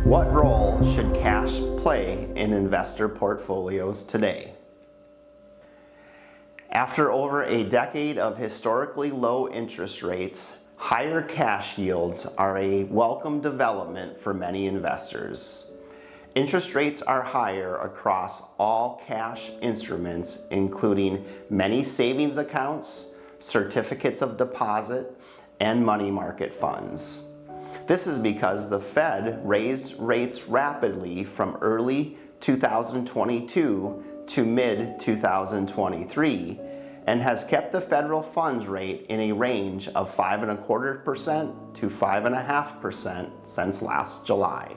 What role should cash play in investor portfolios today? After over a decade of historically low interest rates, higher cash yields are a welcome development for many investors. Interest rates are higher across all cash instruments, including many savings accounts, certificates of deposit, and money market funds. This is because the Fed raised rates rapidly from early 2022 to mid-2023 and has kept the federal funds rate in a range of 5.25% to 5.5% since last July.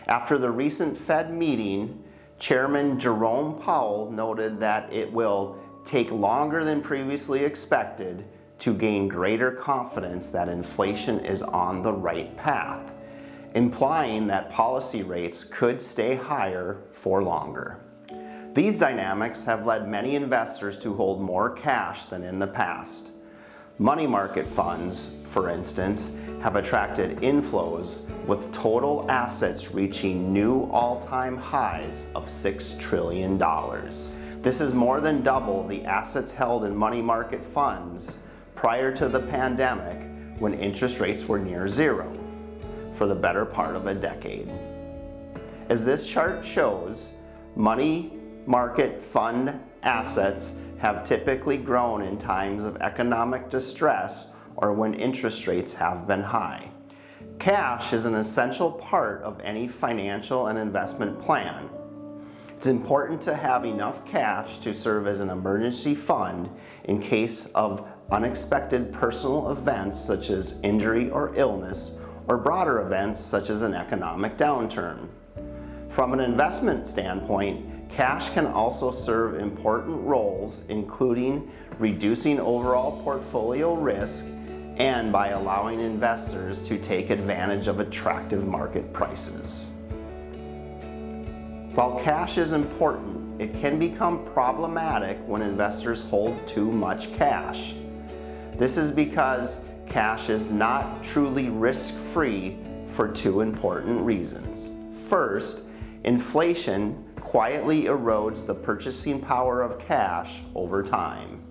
After the recent Fed meeting, Chairman Jerome Powell noted that it will take longer than previously expected to gain greater confidence that inflation is on the right path, implying that policy rates could stay higher for longer. These dynamics have led many investors to hold more cash than in the past. Money market funds, for instance, have attracted inflows with total assets reaching new all-time highs of $6 trillion. This is more than double the assets held in money market funds prior to the pandemic, when interest rates were near zero for the better part of a decade. As this chart shows, money market fund assets have typically grown in times of economic distress or when interest rates have been high. Cash is an essential part of any financial and investment plan. It's important to have enough cash to serve as an emergency fund in case of unexpected personal events such as injury or illness, or broader events such as an economic downturn. From an investment standpoint, cash can also serve important roles, including reducing overall portfolio risk and by allowing investors to take advantage of attractive market prices. While cash is important, it can become problematic when investors hold too much cash. This is because cash is not truly risk-free for two important reasons. First, inflation quietly erodes the purchasing power of cash over time.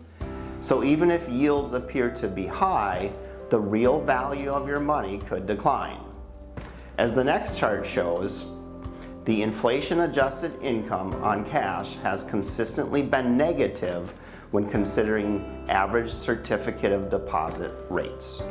So even if yields appear to be high, the real value of your money could decline. As the next chart shows, the inflation-adjusted income on cash has consistently been negative when considering average certificate of deposit rates.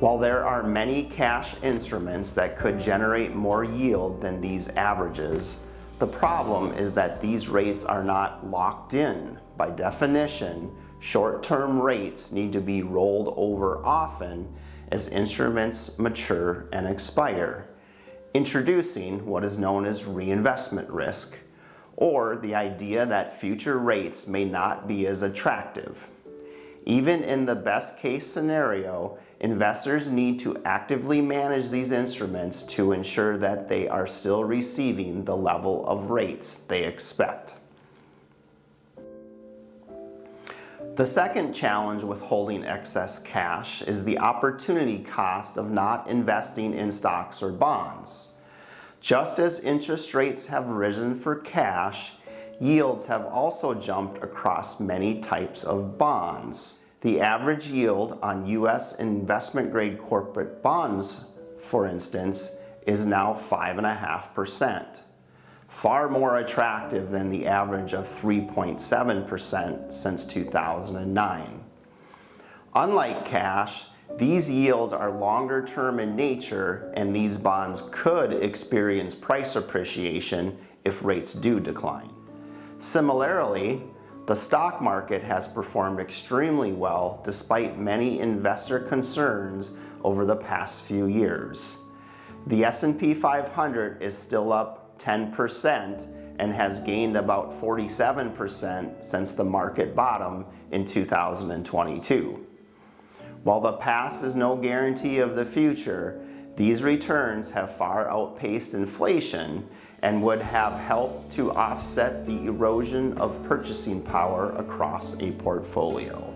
While there are many cash instruments that could generate more yield than these averages, the problem is that these rates are not locked in. By definition, short-term rates need to be rolled over often as instruments mature and expire, introducing what is known as reinvestment risk, or the idea that future rates may not be as attractive. Even in the best case scenario, investors need to actively manage these instruments to ensure that they are still receiving the level of rates they expect. The second challenge with holding excess cash is the opportunity cost of not investing in stocks or bonds. Just as interest rates have risen for cash, yields have also jumped across many types of bonds. The average yield on U.S. investment-grade corporate bonds, for instance, is now 5.5%, far more attractive than the average of 3.7% since 2009. Unlike cash, these yields are longer term in nature, and these bonds could experience price appreciation if rates do decline. Similarly, the stock market has performed extremely well despite many investor concerns over the past few years. The S&P 500 is still up 10% and has gained about 47% since the market bottom in 2022. While the past is no guarantee of the future, these returns have far outpaced inflation and would have helped to offset the erosion of purchasing power across a portfolio.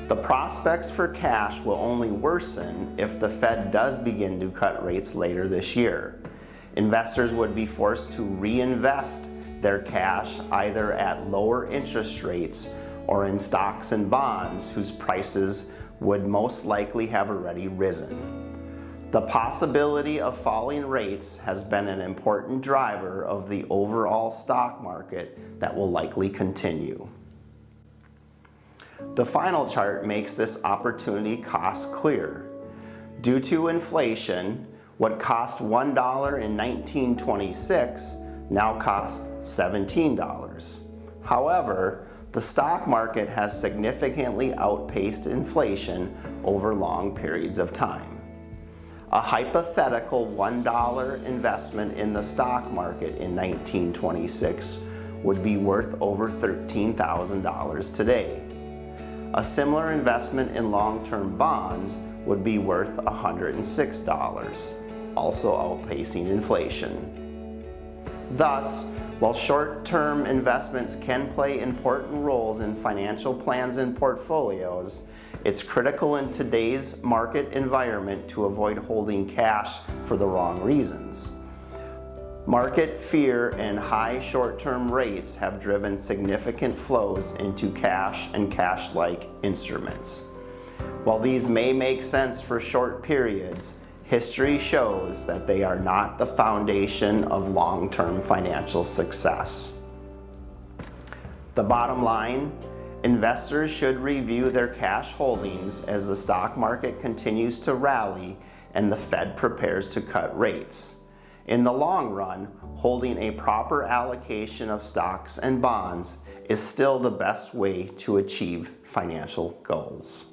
The prospects for cash will only worsen if the Fed does begin to cut rates later this year. Investors would be forced to reinvest their cash either at lower interest rates or in stocks and bonds whose prices would most likely have already risen. The possibility of falling rates has been an important driver of the overall stock market that will likely continue. The final chart makes this opportunity cost clear. Due to inflation, what cost $1 in 1926 now costs $17. However, the stock market has significantly outpaced inflation over long periods of time. A hypothetical $1 investment in the stock market in 1926 would be worth over $13,000 today. A similar investment in long-term bonds would be worth $106, also outpacing inflation. Thus, while short-term investments can play important roles in financial plans and portfolios, it's critical in today's market environment to avoid holding cash for the wrong reasons. Market fear and high short-term rates have driven significant flows into cash and cash-like instruments. While these may make sense for short periods, history shows that they are not the foundation of long-term financial success. The bottom line, investors should review their cash holdings as the stock market continues to rally and the Fed prepares to cut rates. In the long run, holding a proper allocation of stocks and bonds is still the best way to achieve financial goals.